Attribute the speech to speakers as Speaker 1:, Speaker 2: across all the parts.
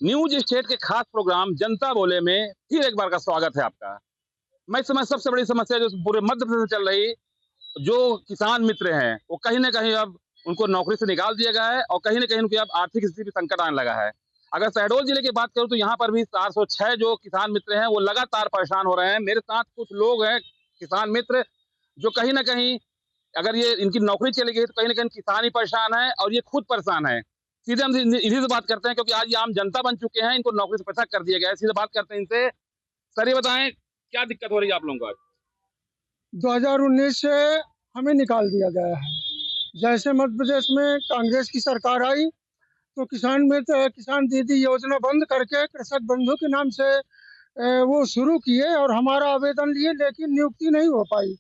Speaker 1: News state के खास programme जनता बोले में फिर एक बार का स्वागत है आपका। मैं इस समय सबसे बड़ी समस्या जो पूरे मध्य प्रदेश में चल रही, जो किसान मित्र हैं, वो कहीं न कहीं अब उनको नौकरी से निकाल दिया गया है और कहीं न कहीं उनकी अब आर्थिक स्थिति पे संकट आने लगा है। अगर शहडोल जिले की बात करूँ तो यहाँ पर भी 406 जो किसान मित्र हैं, वो लगातार परेशान हो रहे हैं। मेरे साथ कुछ लोग हैं, किसान मित्र, जो कहीं न कहीं अगर ये इनकी नौकरी चली गई तो कहीं न कहीं किसान ही परेशान है और ये खुद परेशान है। सीधे हम इन्हीं से बात करते हैं क्योंकि आज ये आम जनता बन चुके हैं, इनको नौकरी से पृथक कर दिया गया है। सीधे बात करते हैं इनसे। सर ये बताएँ, क्या दिक्कत हो रही है आप लोगों को आज?
Speaker 2: 2019 से हमें निकाल दिया गया है। जैसे मध्य प्रदेश में कांग्रेस की सरकार आई, तो किसान दीदी योजना बंद करके कृषक बंधु के नाम से वो शुरू किए और हमारा आवेदन लिए, लेकिन नियुक्ति नहीं हो पाई।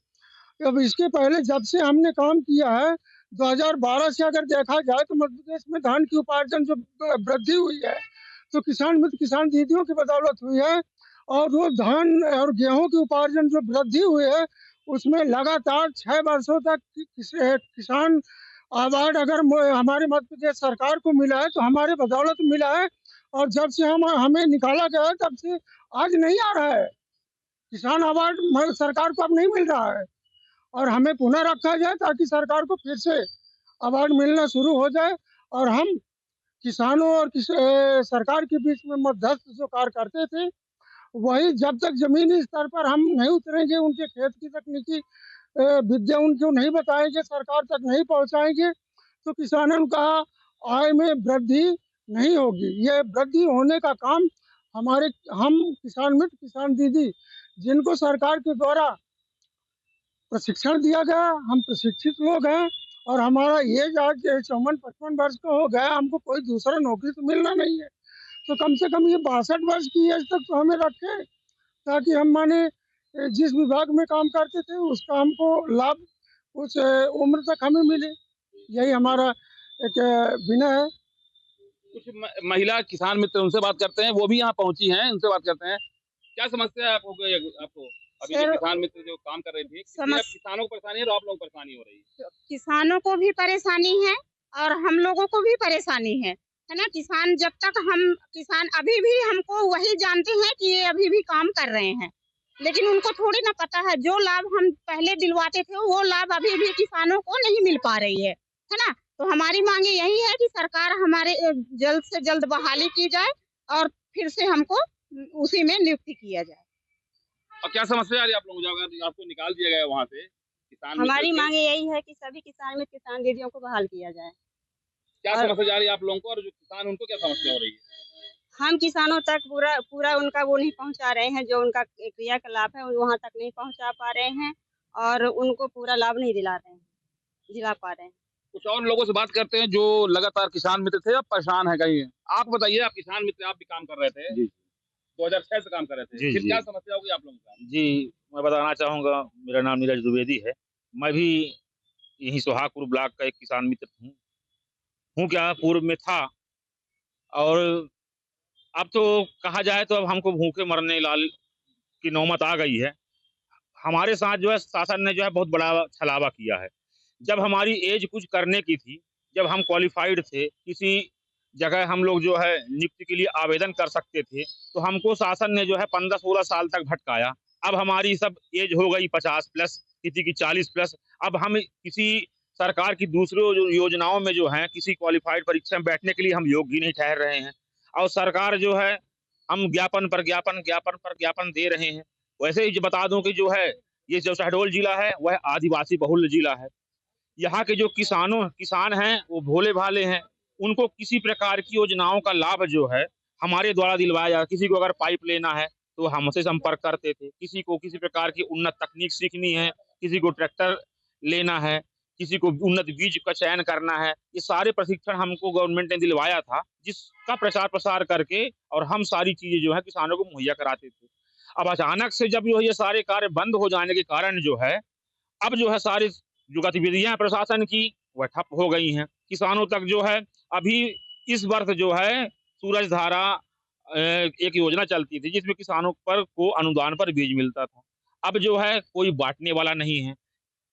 Speaker 2: अब इसके पहले जब से हमने काम किया है, 2012 से अगर देखा जाए तो मध्य प्रदेश में धान की उपार्जन जो वृद्धि हुई है, तो किसान दीदियों की बदौलत हुई है। और वो धान और गेहूं की उपार्जन जो वृद्धि हुई है, उसमें लगातार 6 वर्षों तक किसान अवार्ड अगर हमारे मध्य प्रदेश सरकार को मिला है तो हमारे बदौलत मिला है। और जब से हम हमें निकाला गया है, तब से आज नहीं आ रहा है किसान अवार्ड, सरकार को अब नहीं मिल रहा है। और हमें पुनः रखा जाए ताकि सरकार को फिर से अवार्ड मिलना शुरू हो जाए। और हम किसानों और सरकार के बीच में मध्यस्थ जो कार्य करते थे, वही जब तक जमीनी स्तर पर हम नहीं उतरेंगे, उनके खेत की तकनीकी विद्या उनको नहीं बताएंगे, सरकार तक नहीं पहुंचाएंगे, तो किसानों का आय में वृद्धि नहीं होगी। ये वृद्धि होने का काम हमारे हम किसान मित्र, किसान दीदी, जिनको सरकार के द्वारा प्रशिक्षण दिया गया, हम प्रशिक्षित लोग हैं। और हमारा एज आज 54-55 वर्ष का हो गया, हमको कोई दूसरा नौकरी तो मिलना नहीं है। तो कम से कम ये 62 वर्ष की एज तक तो हमें रखें, ताकि हम माने जिस विभाग में काम करते थे उसका हमको लाभ उस उम्र तक हमें मिले। यही हमारा एक विनय है।
Speaker 1: कुछ महिला किसान मित्र उनसे बात करते हैं, वो भी यहाँ पहुँची हैं, उनसे बात करते हैं। क्या समस्या है आपको? अभी जो
Speaker 3: सर,
Speaker 1: किसान मित्र जो काम कर रही थी, कितनी अब
Speaker 3: समस
Speaker 1: किसानों को परेशानी है और आप लोगों को परेशानी हो रही है?
Speaker 3: किसानों को भी परेशानी है और हम लोगों को भी परेशानी है ना? किसान अभी भी हमको वही जानते हैं कि ये अभी भी काम कर रहे हैं, लेकिन उनको थोड़ी ना पता है जो लाभ हम पहले दिलवाते थे, वो लाभ अभी भी किसानों को नहीं मिल पा रही है ना? तो हमारी मांगे यही है कि सरकार हमारे जल्द से जल्द बहाली की जाए और फिर से हमको उसी में नियुक्ति किया जाए।
Speaker 1: और क्या समस्या आ रही है आप लोगों को? अगर आपको निकाल दिया गया है वहाँ से, किसान मित्र
Speaker 3: हमारी
Speaker 1: थे,
Speaker 3: मांगे यही है कि सभी किसान दीदियों को बहाल किया जाए।
Speaker 1: क्या
Speaker 3: और
Speaker 1: समस्या जा रही है आप लोगों को और जो किसान उनको क्या समस्या हो रही है?
Speaker 3: हम किसानों तक पूरा पूरा उनका वो नहीं पहुंचा रहे हैं, जो उनका क्रियाकलाप है वहां तक नहीं पहुंचा पा रहे हैं और उनको पूरा लाभ नहीं दिला पा रहे हैं।
Speaker 1: कुछ और लोगों से बात करते हैं जो लगातार किसान मित्र थे, अब परेशान है कहीं। आप बताइए, आप किसान मित्र आप भी काम कर रहे थे,
Speaker 4: जी,
Speaker 1: 2006 से काम कर रहे थे,
Speaker 4: जी,
Speaker 1: फिर
Speaker 4: जी।
Speaker 1: क्या समस्या होगी आप लोगों के साथ?
Speaker 4: जी, मैं बताना चाहूँगा, मेरा नाम नीरज द्विवेदी है। मैं भी यहीं सोहागपुर ब्लॉक का एक किसान मित्र हूँ। हूँ क्या, पूर्व में था और अब तो कहा जाए तो अब हमको भूखे मरने लाल की नौबत आ गई है। हमारे साथ जो है शासन ने जो है बहुत बड़ा छलावा किया है। जब हमारी एज कुछ करने की थी, जब हम क्वालिफ़ाइड थे, किसी जगह हम लोग जो है नियुक्ति के लिए आवेदन कर सकते थे, तो हमको शासन ने जो है 15-16 साल तक भटकाया। अब हमारी सब एज हो गई 50 प्लस, किसी की 40 प्लस। अब हम किसी सरकार की दूसरी जो योजनाओं में जो हैं, किसी क्वालिफ़ाइड परीक्षा में बैठने के लिए हम योग्य ही नहीं ठहर रहे हैं। और सरकार जो है, हम ज्ञापन पर ज्ञापन, ज्ञापन पर ज्ञापन दे रहे हैं। वैसे ही जो बता दूँ कि जो है, ये जो शहडोल जिला है, वह आदिवासी बहुल जिला है। यहाँ के जो किसान हैं, वो भोले-भाले हैं। उनको किसी प्रकार की योजनाओं का लाभ जो है, हमारे द्वारा दिलवाया जाता है। किसी को अगर पाइप लेना है, तो हमसे संपर्क करते थे। किसी को किसी प्रकार की उन्नत तकनीक सीखनी है, किसी को ट्रैक्टर लेना है, किसी को उन्नत बीज का चयन करना है। ये सारे प्रशिक्षण हमको गवर्नमेंट ने दिलवाया था, जिसका प्रचार-प्रसार करके और हम सारी चीज़ें जो है किसानों को मुहैया कराते थे। अब अचानक से जब जो ये सारे कार्य बंद हो जाने के कारण जो है, अब जो है सारी जो गतिविधियाँ हैं प्रशासन की, वह ठप हो गई हैं। किसानों तक जो है अभी इस वर्ष जो है सूरज धारा एक योजना चलती थी जिसमें किसानों पर को अनुदान पर बीज मिलता था। अब जो है कोई बाँटने वाला नहीं है।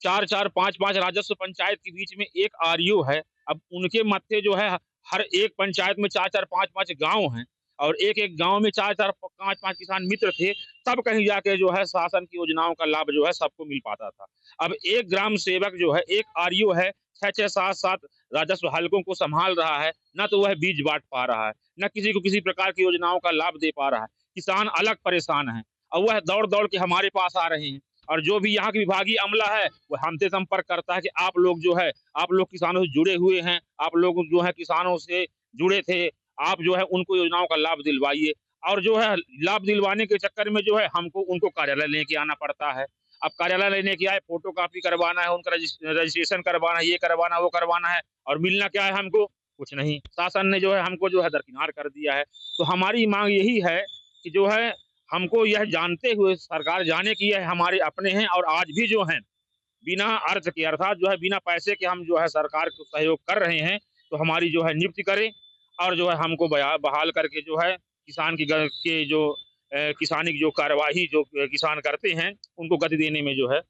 Speaker 4: 4-4 5-5 राजस्व पंचायत के बीच में एक आरईओ है। अब उनके मत्थे जो है हर एक पंचायत में 4-4 5-5 गाँव हैं। और एक एक गांव में 4-4 5-5 किसान मित्र थे, तब कहीं जाके जो है शासन की योजनाओं का लाभ जो है सबको मिल पाता था। अब एक ग्राम सेवक जो है, एक आरईओ है, 6-6 7-7 राजस्व हलकों को संभाल रहा है, ना तो वह बीज बांट पा रहा है, ना किसी को किसी प्रकार की योजनाओं का लाभ दे पा रहा है। किसान अलग परेशान है और वह दौड़-दौड़ के हमारे पास आ रहे हैं, और जो भी यहाँ की विभागीय अमला है, वो हमसे संपर्क करता है कि आप लोग जो है, आप लोग किसानों से जुड़े हुए हैं, आप लोग जो है किसानों से जुड़े थे, आप जो है उनको योजनाओं का लाभ दिलवाइए। और जो है लाभ दिलवाने के चक्कर में जो है हमको उनको कार्यालय लेके आना पड़ता है। अब कार्यालय लेने के आए, फोटोकॉपी करवाना है, उनका रजिस्ट्रेशन करवाना है, ये करवाना है, वो करवाना है, और मिलना क्या है हमको? कुछ नहीं। शासन ने जो है हमको जो है दरकिनार कर दिया है। तो हमारी मांग यही है कि जो है हमको यह जानते हुए सरकार जाने की यह हमारे अपने हैं, और आज भी जो हैं बिना अर्थ के, अर्थात जो है बिना पैसे के हम जो है सरकार को सहयोग कर रहे हैं, तो हमारी जो है नियुक्ति करें, और जो है हमको बहाल करके जो है किसान के जो किसानी की जो कार्यवाही जो किसान करते हैं, उनको गति देने में जो है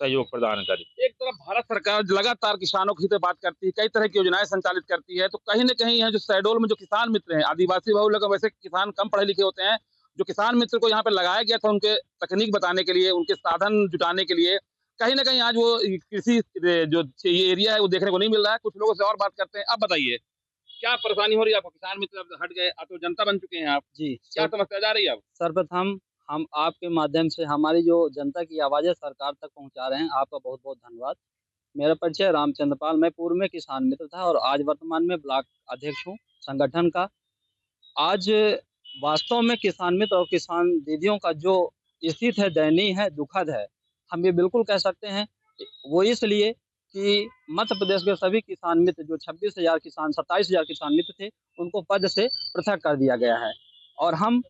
Speaker 4: सहयोग प्रदान करें।
Speaker 1: एक तरफ भारत सरकार लगातार किसानों के हित में बात करती है, कई तरह की योजनाएं संचालित करती है, तो कहीं न कहीं यहाँ जो शहडोल में जो किसान मित्र हैं, आदिवासी बहुल लोग, वैसे किसान कम पढ़े लिखे होते हैं, जो किसान मित्र को यहाँ पे लगाया गया था उनके तकनीक बताने के लिए, उनके साधन जुटाने के लिए, कहीं न कहीं आज वो कृषि जो ये एरिया है वो देखने को नहीं मिल रहा है। कुछ लोगों से और बात करते हैं। आप बताइए, क्या परेशानी हो रही है आपको? किसान मित्र अब हट गए, अब तो जनता बन चुके हैं आप।
Speaker 5: जी,
Speaker 1: क्या समस्या जा रही है अब?
Speaker 5: सर्वप्रथम हम आपके माध्यम से हमारी जो जनता की आवाज़ें सरकार तक पहुँचा रहे हैं, आपका बहुत-बहुत धन्यवाद। मेरा परिचय रामचंद्र पाल, मैं पूर्व में किसान मित्र था और आज वर्तमान में ब्लॉक अध्यक्ष हूँ संगठन का। आज वास्तव में किसान मित्र और किसान दीदियों का जो स्थिति है, दयनीय है, दुखद है। हम ये बिल्कुल कह सकते हैं, वो इसलिए कि मध्य प्रदेश के सभी किसान मित्र जो 26,000 किसान 27,000 किसान मित्र थे, उनको पद से पृथक कर दिया गया है। और हम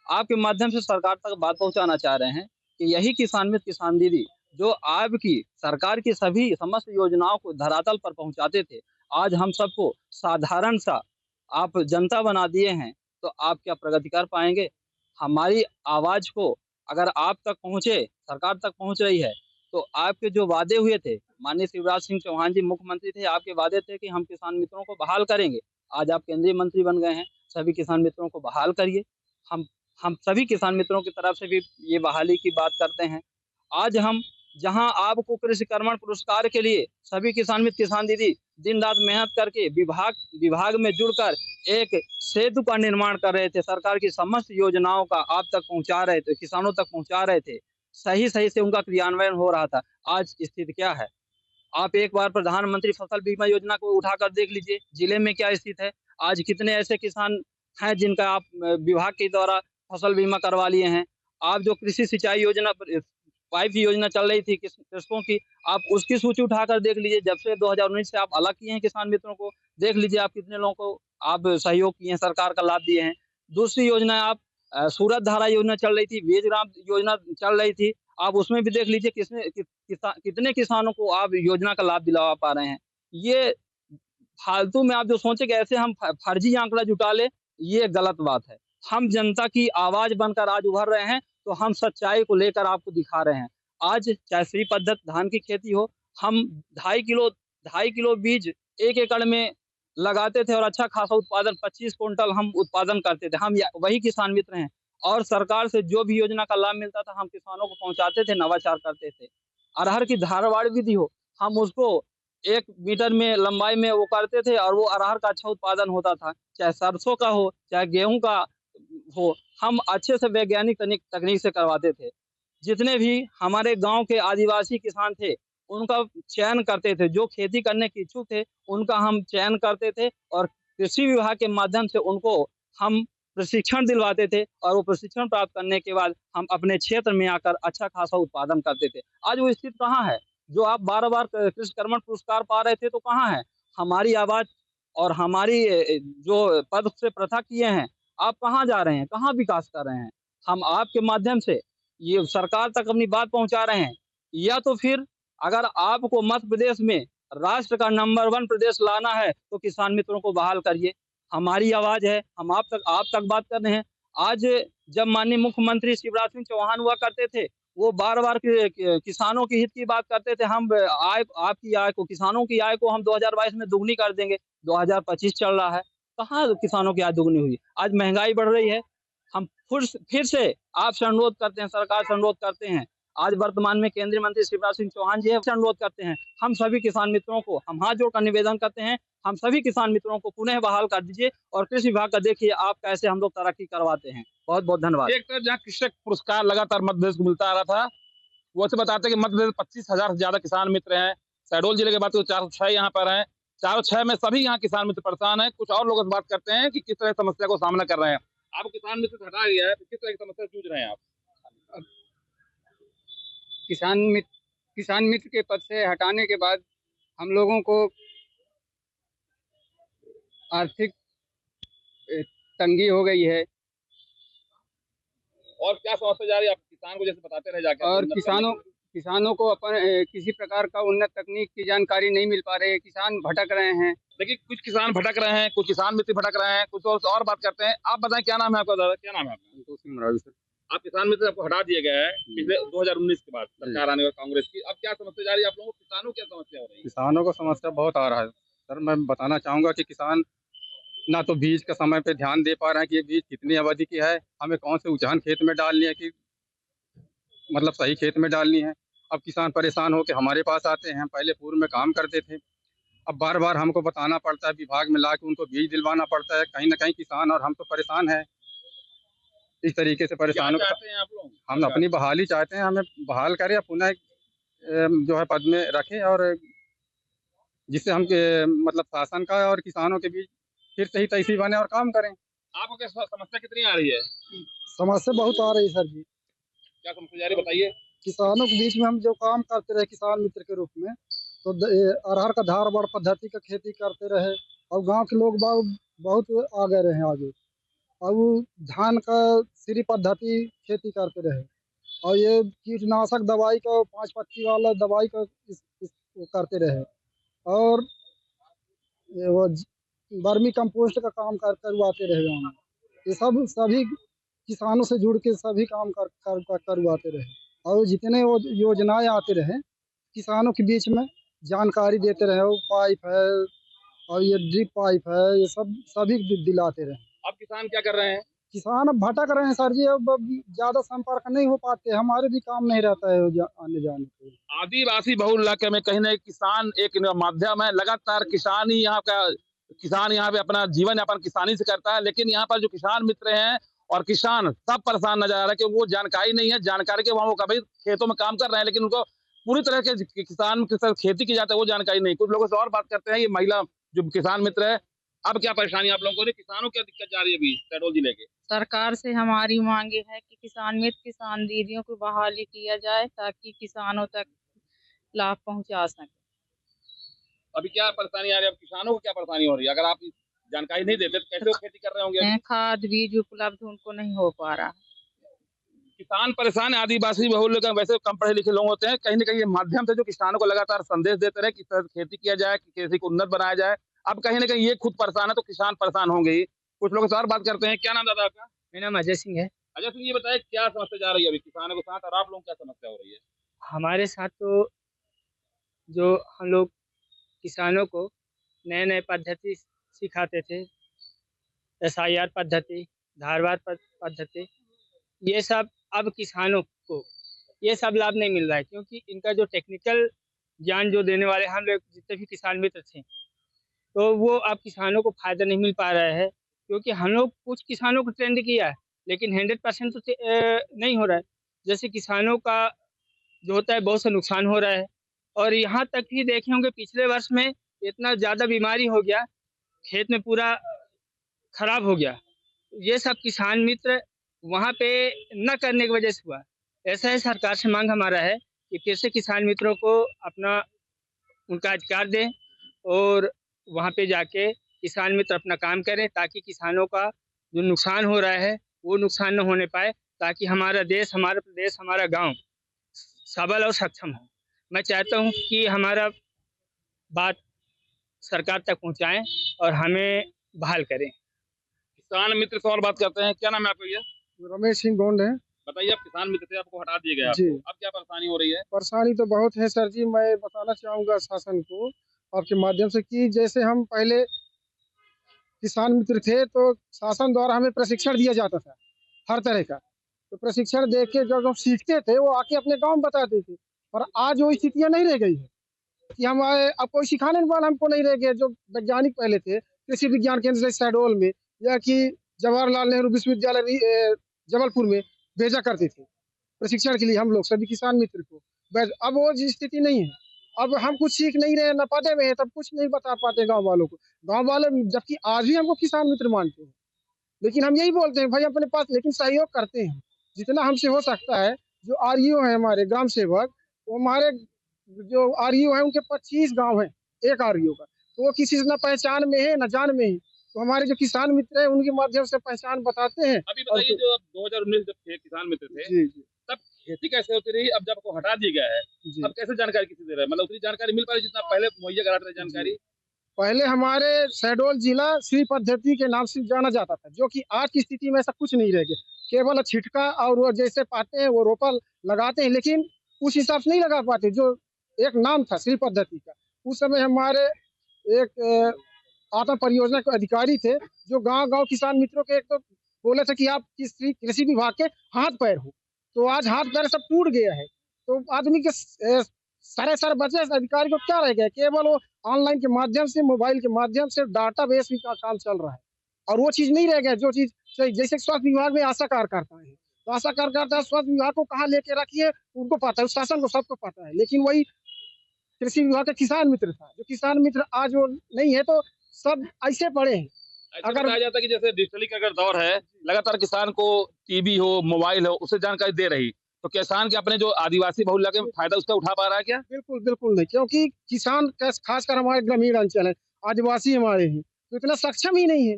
Speaker 5: आपके माध्यम से सरकार तक बात पहुँचाना चाह रहे हैं कि यही किसान मित्र, किसान दीदी जो आपकी सरकार की सभी समस्त योजनाओं को धरातल पर पहुँचाते थे, आज हम सबको साधारण सा आप जनता बना दिए हैं, तो आप क्या प्रगति कर पाएँगे? हमारी आवाज़ को अगर आप तक पहुँचे, सरकार तक पहुँच रही है, तो आपके जो वादे हुए थे, माननीय शिवराज सिंह चौहान जी मुख्यमंत्री थे, आपके वादे थे कि हम किसान मित्रों को बहाल करेंगे। आज आप केंद्रीय मंत्री बन गए हैं, सभी किसान मित्रों को बहाल करिए। हम हम सभी किसान मित्रों की तरफ से भी ये बहाली की बात करते हैं। आज हम जहां आपको कृषि कर्मण पुरस्कार के लिए सभी किसान मित्र, किसान दीदी दिन-रात मेहनत करके विभाग में जुड़कर एक सेतु का निर्माण कर रहे थे, सरकार की समस्त योजनाओं का आप तक पहुँचा रहे थे, किसानों तक पहुँचा रहे थे। सही-सही से उनका क्रियान्वयन हो रहा था। आज स्थिति क्या है? आप एक बार प्रधानमंत्री फसल बीमा योजना को उठाकर देख लीजिए, जिले में क्या स्थिति है। आज कितने ऐसे किसान हैं जिनका आप विभाग के द्वारा फसल बीमा करवा लिए हैं। आप जो कृषि सिंचाई योजना पाइप की योजना चल रही थी कृषकों की, आप उसकी सूची उठाकर देख लीजिए। जब से 2019 से आप अलग किए हैं किसान मित्रों को, देख लीजिए आप कितने लोगों को आप सहयोग किए हैं, सरकार का लाभ दिए हैं। दूसरी योजना आप सूरत धारा योजना चल रही थी, बीज ग्राम योजना चल रही थी, आप उसमें भी देख लीजिए कितने किसानों को आप योजना का लाभ दिला पा रहे हैं। ये फालतू में आप जो सोचे कि ऐसे हम फर्जी आंकड़ा जुटा लें, ये गलत बात है। हम जनता की आवाज़ बनकर आज उभर रहे हैं, तो हम सच्चाई को लेकर आपको दिखा रहे हैं। आज चाहे श्री पद्धत धान की खेती हो, हम 2.5 किलो बीज 1 एकड़ में लगाते थे और अच्छा खासा उत्पादन 25 क्विंटल हम उत्पादन करते थे। हम वही किसान मित्र हैं, और सरकार से जो भी योजना का लाभ मिलता था हम किसानों को पहुँचाते थे, नवाचार करते थे। अरहर की धारवाड़ विधि हो, हम उसको 1 मीटर में लंबाई में वो करते थे और वो अरहर का अच्छा उत्पादन होता था। चाहे सरसों का हो, चाहे गेहूँ का हो, हम अच्छे से वैज्ञानिक तकनीक से करवाते थे। जितने भी हमारे गाँव के आदिवासी किसान थे, उनका चयन करते थे। जो खेती करने के इच्छुक थे, उनका हम चयन करते थे और कृषि विभाग के माध्यम से उनको हम प्रशिक्षण दिलवाते थे, और वो प्रशिक्षण प्राप्त करने के बाद हम अपने क्षेत्र में आकर अच्छा खासा उत्पादन करते थे। आज वो स्थिति कहाँ है? जो आप बार-बार कृषि कर्मण पुरस्कार पा रहे थे, तो कहाँ है? हमारी आवाज़ और हमारी जो पद से पृथक किए हैं, आप कहाँ जा रहे हैं? कहाँ विकास कर रहे हैं? हम आपके माध्यम से ये सरकार तक अपनी बात पहुँचा रहे हैं, या तो फिर अगर आपको मध्य प्रदेश में राष्ट्र का नंबर 1 प्रदेश लाना है, तो किसान मित्रों को बहाल करिए। हमारी आवाज़ है, हम आप तक बात कर रहे हैं। आज जब माननीय मुख्यमंत्री शिवराज सिंह चौहान हुआ करते थे, वो बार-बार किसानों के हित की बात करते थे। हम आपकी आय को, किसानों की आय को हम 2022 में दुगनी कर देंगे। 2025 चल रहा है, कहाँ किसानों की आय दुगनी हुई? आज महंगाई बढ़ रही है। हम फिर से आपसे अनुरोध करते हैं, सरकार से अनुरोध करते हैं। आज वर्तमान में केंद्रीय मंत्री शिवराज सिंह चौहान जी से अनुरोध करते हैं। हम सभी किसान मित्रों को हम हाथ जोड़कर निवेदन करते हैं, हम सभी किसान मित्रों को पुनः बहाल कर दीजिए और कृषि विभाग का देखिए आप कैसे हम लोग तरक्की करवाते हैं। बहुत बहुत धन्यवाद।
Speaker 1: एक तरफ जहाँ कृषक पुरस्कार लगातार मध्य प्रदेश को मिलता आ रहा था, वो से बताते हैं कि मध्य प्रदेश 25,000 से ज्यादा किसान मित्र हैं। शहडोल जिले की बात करें तो 406 यहाँ पर हैं। 406 में सभी यहाँ किसान मित्र परेशान हैं। कुछ और लोगों से बात करते हैं कि किस तरह समस्या को सामना कर रहे हैं। आप किसान मित्र से हटा दिया है, तो किस तरह की समस्या जूझ रहे हैं आप?
Speaker 6: किसान मित्र के पद से हटाने के बाद हम लोगों को आर्थिक तंगी हो गई है
Speaker 1: और क्या समस्या जा रही है? आप किसान को जैसे बताते रहे जाके।
Speaker 6: और किसानों को किसी प्रकार का उन्नत तकनीक की जानकारी नहीं मिल पा रही है। किसान भटक रहे हैं।
Speaker 1: देखिए, कुछ किसान भटक रहे हैं, कुछ किसान मित्र भटक रहे हैं, कुछ और बात करते हैं। आप बताएं, क्या नाम है आपका दादा? क्या नाम है आपका?
Speaker 6: संतोष सिंह मरावी सर।
Speaker 1: आप किसान मित्र आपको हटा दिया गया है पिछले 2019 के बाद सरकार आने और कांग्रेस की। अब क्या समस्या जा रही है आप लोगों को? किसानों को क्या समस्या हो रही है?
Speaker 6: किसानों को समस्या बहुत आ रहा है सर। मैं बताना चाहूँगा कि किसान ना तो बीज का समय पे ध्यान दे पा रहे हैं कि ये बीज कितनी अवधि की है, हमें कौन से उजान खेत में डालनी है, कि मतलब सही खेत में डालनी है। अब किसान परेशान होकर हमारे पास आते हैं। पहले पूर्व में काम करते थे, अब बार बार हमको बताना पड़ता है, विभाग में ला के उनको बीज दिलवाना पड़ता है। कहीं ना कहीं किसान और हम तो परेशान है। इस तरीके से परेशान
Speaker 1: चाहते हैं आप लोग?
Speaker 6: हम अपनी बहाली चाहते हैं। हमें बहाल करें या पुनः जो है पद में रखें, और जिससे हम मतलब शासन का और किसानों के बीच फिर सही तैसी बने और काम करें।
Speaker 1: आपको क्या समस्या कितनी आ रही है?
Speaker 2: समस्या बहुत आ रही है सर जी।
Speaker 1: क्या समस्या जा रही है बताइए।
Speaker 2: किसानों के बीच में हम जो काम करते रहे किसान मित्र के रूप में, तो अरहर का धार बाड़ पद्धति का खेती करते रहे और गांव के लोग बहुत आगे रहे आगे। और वो धान का श्री पद्धति खेती करते रहे और ये कीटनाशक दवाई का 5 पत्ती वाला दवाई का वो करते रहे और वो वर्मी कंपोस्ट का काम करवाते रहे गाँव में। ये सभी किसानों से जुड़ के सभी काम करवाते रहे और जितने वो योजनाएं आते रहे किसानों के बीच में जानकारी देते रहे। वो पाइप है और ये ड्रिप पाइप है, ये सभी दिलाते रहे।
Speaker 1: अब किसान क्या कर रहे हैं?
Speaker 2: किसान अब भटक रहे हैं सर जी। अब ज्यादा संपर्क नहीं हो पाते, हमारे भी काम नहीं रहता है आने जाने के।
Speaker 1: आदिवासी बहुल इलाके में कहीं ना किसान एक माध्यम है। लगातार किसान यहाँ पे अपना जीवन यापन किसानी से करता है, लेकिन यहाँ पर जो किसान मित्र हैं और किसान सब परेशान नजर आ रहा है कि वो जानकारी नहीं है। जानकारी के वो कभी खेतों में काम कर रहे हैं, लेकिन उनको पूरी तरह के किसान के साथ खेती की जाती है वो जानकारी नहीं। कुछ लोगों से और बात करते हैं। ये महिला जो किसान मित्र है, अब क्या परेशानी आप लोगों को? किसानों क्या दिक्कत जा रही है अभी शहडोल जिले के?
Speaker 7: सरकार से हमारी मांगे है कि किसान मित्र किसान दीदियों को बहाली किया जाए ताकि किसानों तक लाभ पहुंचा सके।
Speaker 1: अभी क्या परेशानी आ रही है? अब किसानों को क्या परेशानी हो रही है? अगर आप जानकारी नहीं देते तो कैसे वो खेती कर रहे होंगे?
Speaker 7: खाद बीज उपलब्ध उनको नहीं हो पा रहा।
Speaker 1: किसान परेशान है। आदिवासी बहुल लोग वैसे कम पढ़े लिखे लोग होते हैं, कहीं ना कहीं ये माध्यम से जो किसानों को लगातार संदेश देते रहे किस तरह खेती किया जाए, खेती को उन्नत बनाया जाए। अब कहीं ना कहीं ये खुद परेशान है तो किसान परेशान होंगे ही। कुछ लोग से और बात करते हैं। क्या नाम दादा आपका?
Speaker 6: मेरा नाम अजय सिंह है।
Speaker 1: अजय सिंह, ये बताए क्या समस्या जा रही है अभी किसानों के साथ, और आप लोग क्या समस्या हो रही है?
Speaker 6: हमारे साथ तो जो हम लोग किसानों को नए नए पद्धति सिखाते थे, SIR पद्धति, धारवाड़ पद्धति, ये सब अब किसानों को ये सब लाभ नहीं मिल रहा है, क्योंकि इनका जो टेक्निकल ज्ञान जो देने वाले हम लोग जितने भी किसान मित्र थे, तो वो अब किसानों को फायदा नहीं मिल पा रहा है। क्योंकि हम लोग कुछ किसानों को ट्रेंड किया है, लेकिन 100% तो नहीं हो रहा है। जैसे किसानों का जो होता है बहुत सा नुकसान हो रहा है। और यहाँ तक भी देखे होंगे पिछले वर्ष में इतना ज़्यादा बीमारी हो गया, खेत में पूरा खराब हो गया। ये सब किसान मित्र वहाँ पे न करने की वजह से हुआ। ऐसा है, सरकार से मांग हमारा है कि फिर से किसान मित्रों को अपना उनका अधिकार दें और वहाँ पे जाके किसान मित्र अपना काम करें, ताकि किसानों का जो नुकसान हो रहा है वो नुकसान न होने पाए, ताकि हमारा देश, हमारा प्रदेश, हमारा गांव सबल और सक्षम हो। मैं चाहता हूँ कि हमारा बात सरकार तक पहुँचाएं और हमें बहाल करें।
Speaker 1: किसान मित्र से और बात करते हैं। क्या नाम है आपका? ये
Speaker 2: रमेश सिंह गोंड है।
Speaker 1: बताइए, आप किसान मित्र से आपको हटा दिया गया
Speaker 2: जी।
Speaker 1: अब क्या परेशानी हो रही है?
Speaker 2: परेशानी तो बहुत है सर जी। मैं बताना चाहूँगा शासन को आपके माध्यम से कि जैसे हम पहले किसान मित्र थे तो शासन द्वारा हमें प्रशिक्षण दिया जाता था हर तरह का। तो प्रशिक्षण देख के जब हम सीखते थे वो आके अपने गाँव में बताते थे। और आज वो स्थितियाँ नहीं रह गई है कि हमारे अब कोई सिखाने वाला हमको नहीं रह गया। जो वैज्ञानिक पहले थे कृषि विज्ञान केंद्र से शहडोल में या कि जवाहरलाल नेहरू विश्वविद्यालय जबलपुर में भेजा करते थे प्रशिक्षण के लिए हम लोग सभी किसान मित्र को। अब वो स्थिति नहीं है। अब हम कुछ सीख नहीं रहे, न पढ़े में है, तब कुछ नहीं बता पाते गांव वालों को। गांव वाले जबकि आज भी हमको किसान मित्र मानते हैं, लेकिन हम यही बोलते हैं भाई अपने पास, लेकिन सहयोग करते हैं जितना हमसे हो सकता है। जो आरईओ है हमारे ग्राम सेवक, वो हमारे जो आरईओ है उनके 25 गांव है एक आरईओ का, तो वो किसी से न पहचान में है न जान में है। तो हमारे जो किसान मित्र है उनके माध्यम से पहचान बताते हैं।
Speaker 1: अभी बताइए, जो 2019 जब थे किसान मित्र थे,
Speaker 2: जी जी
Speaker 1: तब खेती कैसे होती रही, अब जब आपको हटा दिया गया है,
Speaker 2: जी।
Speaker 1: अब कैसे जानकारी किसी दे रहा है? मतलब उतनी जानकारी मिल पा रही जितना पहले मुहैया कराते थे जानकारी?
Speaker 2: पहले हमारे शहडोल जिला श्री पद्धति के नाम से जाना जाता था, जो कि आज की स्थिति में ऐसा कुछ नहीं रह गया। केवल छिटका और वो जैसे पाते हैं वो रोपा लगाते हैं, लेकिन उस हिसाब से नहीं लगा पाते जो एक नाम था श्री पद्धति का। उस समय हमारे एक आत्म परियोजना के अधिकारी थे जो गांव-गांव किसान मित्रों के एक तो बोले थे कि आप कृषि विभाग के हाथ पैर हो। तो आज हाथ पैर सब टूट गया है। तो आदमी के सर बचे, अधिकारी को क्या रह गया? केवल वो ऑनलाइन के माध्यम से, मोबाइल के माध्यम से डाटाबेस का काम चल रहा है और वो चीज़ नहीं रह गया जो चीज़ सही। जैसे स्वास्थ्य विभाग में आशा कार्यकर्ता है, तो आशा कार्यकर्ता स्वास्थ्य विभाग को कहाँ लेके रखिए उनको पता है, शासन को सबको पता है। लेकिन वही कृषि विभाग का किसान मित्र था, जो किसान मित्र आज वो नहीं है, तो सब ऐसे पड़े हैं।
Speaker 1: अगर कहा जाता है कि जैसे डिजिटलीकरण का दौर है, लगातार किसान को टीवी हो, मोबाइल हो, उससे जानकारी दे रही, तो किसान के अपने जो आदिवासी बहुल इलाके में फायदा उसका उठा पा रहा है क्या?
Speaker 2: बिल्कुल, बिल्कुल नहीं, क्योंकि किसान खासकर हमारे ग्रामीण अंचल है, आदिवासी हमारे हैं, तो इतना सक्षम ही नहीं है।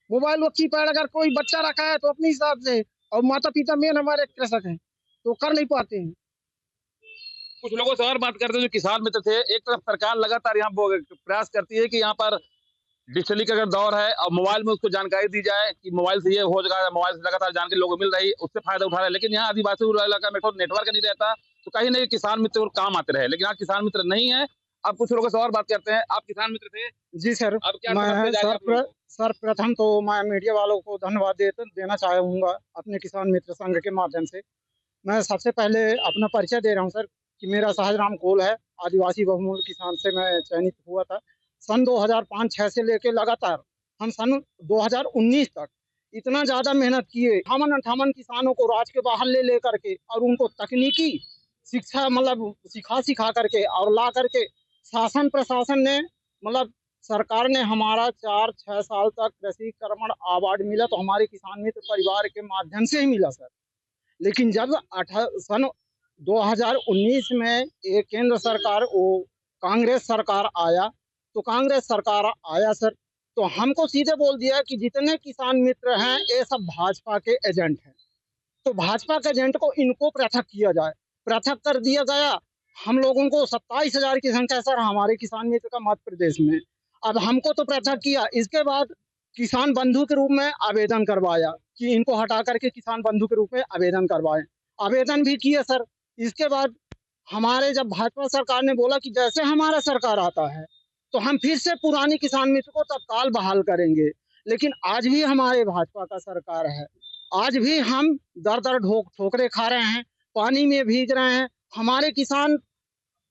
Speaker 2: मोबाइल वो कीपैड अगर कोई बच्चा रखा है तो अपने हिसाब से, और माता-पिता मेन हमारे कृषक हैं, तो कर नहीं पाते हैं।
Speaker 1: कुछ लोगों से और बात करते हैं जो किसान मित्र थे। एक तरफ सरकार लगातार यहाँ प्रयास करती है कि यहाँ पर डिजिटलीकरण दौर है और मोबाइल में उसको जानकारी दी जाए कि मोबाइल से ये हो जाएगा, मोबाइल से लगातार जानकारी लोगों को मिल रही, उससे फायदा उठा रहे हैं। लेकिन यहाँ आदिवासी इलाका में नेटवर्क नहीं रहता, तो कहीं नहीं किसान मित्र को काम आते रहे, लेकिन आज किसान मित्र नहीं है। अब कुछ लोगों से और बात करते हैं। आप किसान मित्र थे?
Speaker 2: जी सर,
Speaker 1: अब क्या
Speaker 2: मैं
Speaker 1: समझते
Speaker 2: सर प्रथम तो मैं मीडिया वालों को धन्यवाद देना चाहूँगा अपने किसान मित्र संघ के माध्यम से। मैं सबसे पहले अपना परिचय दे रहा हूँ सर कि मेरा सहजराम कोल है, आदिवासी बहुमूल्य किसान से मैं चयनित हुआ था। सन 2005-6 से लेके लगातार हम सन 2019 तक इतना ज़्यादा मेहनत किए, 58 किसानों को राज्य के बाहर ले करके और उनको तकनीकी शिक्षा मतलब सिखा करके और ला करके शासन प्रशासन ने मतलब सरकार ने हमारा 4-6 साल तक कृषि कर्मण अवार्ड मिला, तो हमारे किसान मित्र परिवार के माध्यम से ही मिला सर। लेकिन जब सन 2019 में एक केंद्र सरकार कांग्रेस सरकार आया, तो कांग्रेस सरकार आया सर, तो हमको सीधे बोल दिया कि जितने किसान मित्र हैं ये सब भाजपा के एजेंट हैं, तो भाजपा के एजेंट को इनको पृथक किया जाए। पृथक कर दिया गया। हम लोगों को 27,000 की संख्या सर हमारे किसान मित्र का मध्य प्रदेश में। अब हमको तो पृथक किया, इसके बाद किसान बंधु के रूप में आवेदन करवाया कि इनको हटा करके किसान बंधु के रूप में आवेदन करवाएं। आवेदन भी किए सर। इसके बाद हमारे जब भाजपा सरकार ने बोला कि जैसे हमारा सरकार आता है तो हम फिर से पुरानी किसान मित्र को तत्काल बहाल करेंगे। लेकिन आज भी हमारे भाजपा का सरकार है, आज भी हम दर ठोकरे खा रहे हैं, पानी में भीग रहे हैं। हमारे किसान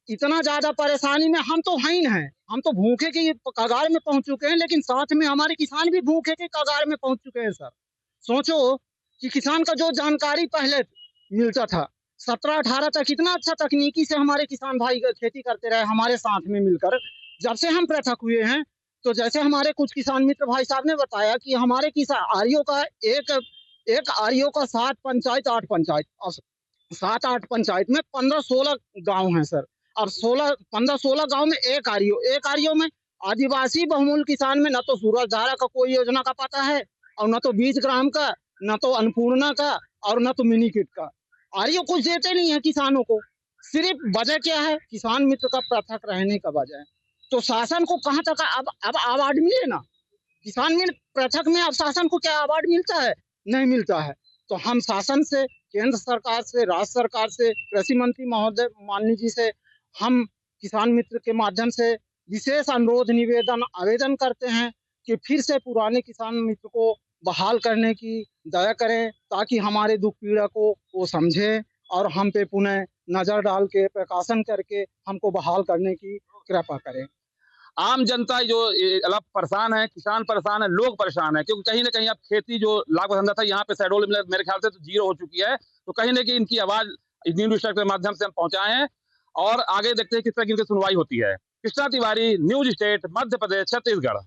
Speaker 2: इतना ज्यादा परेशानी में, हम तो हैं, हम तो भूखे के कगार में पहुंच चुके हैं, लेकिन साथ में हमारे किसान भी भूखे के कगार में पहुंच चुके हैं सर। सोचो कि किसान का जो जानकारी पहले मिलता था 17-18 तक, इतना अच्छा तकनीकी से हमारे किसान भाई खेती करते रहे हमारे साथ में मिलकर। जब से हम पृथक हुए हैं, तो जैसे हमारे कुछ किसान मित्र भाई साहब ने बताया कि हमारे किसान आरईओ का एक आरईओ का 7 पंचायत 8 पंचायत, 7-8 पंचायत में 15-16 गांव हैं सर। अब 15-16 गांव में एक आरईओ में आदिवासी बहुमूल्य किसान में न तो सूरज धारा का कोई योजना का पता है, और न तो 20 ग्राम का, न तो अन्नपूर्णा का, और न तो मिनी किट का। आरईओ कुछ देते नहीं है किसानों को। सिर्फ वजह क्या है? किसान मित्र का पृथक रहने का वजह है। तो शासन को कहाँ तक अब अवार्ड मिले ना, किसान मित्र पृथक में अब शासन को क्या अवार्ड मिलता है? नहीं मिलता है। तो हम शासन से, केंद्र सरकार से, राज्य सरकार से, कृषि मंत्री महोदय माननीय जी से हम किसान मित्र के माध्यम से विशेष अनुरोध निवेदन आवेदन करते हैं
Speaker 8: कि फिर से पुराने किसान मित्र को बहाल करने की दया करें, ताकि हमारे दुख पीड़ा को वो समझें और हम पे पुनः नजर डाल के प्रकाशन करके हमको बहाल करने की कृपा करें।
Speaker 1: आम जनता जो अलग परेशान है, किसान परेशान है, लोग परेशान है, क्योंकि कहीं ना कहीं अब खेती जो लाभ धंधा था यहाँ पे शहडोल में मेरे ख्याल से तो जीरो हो चुकी है। तो कहीं ना कहीं इनकी आवाज न्यूज के माध्यम से हम पहुंचाए हैं और आगे देखते हैं किस तरह की इनकी सुनवाई होती है। Krishna Tiwari, news state, Madhya Pradesh, Chhattisgarh.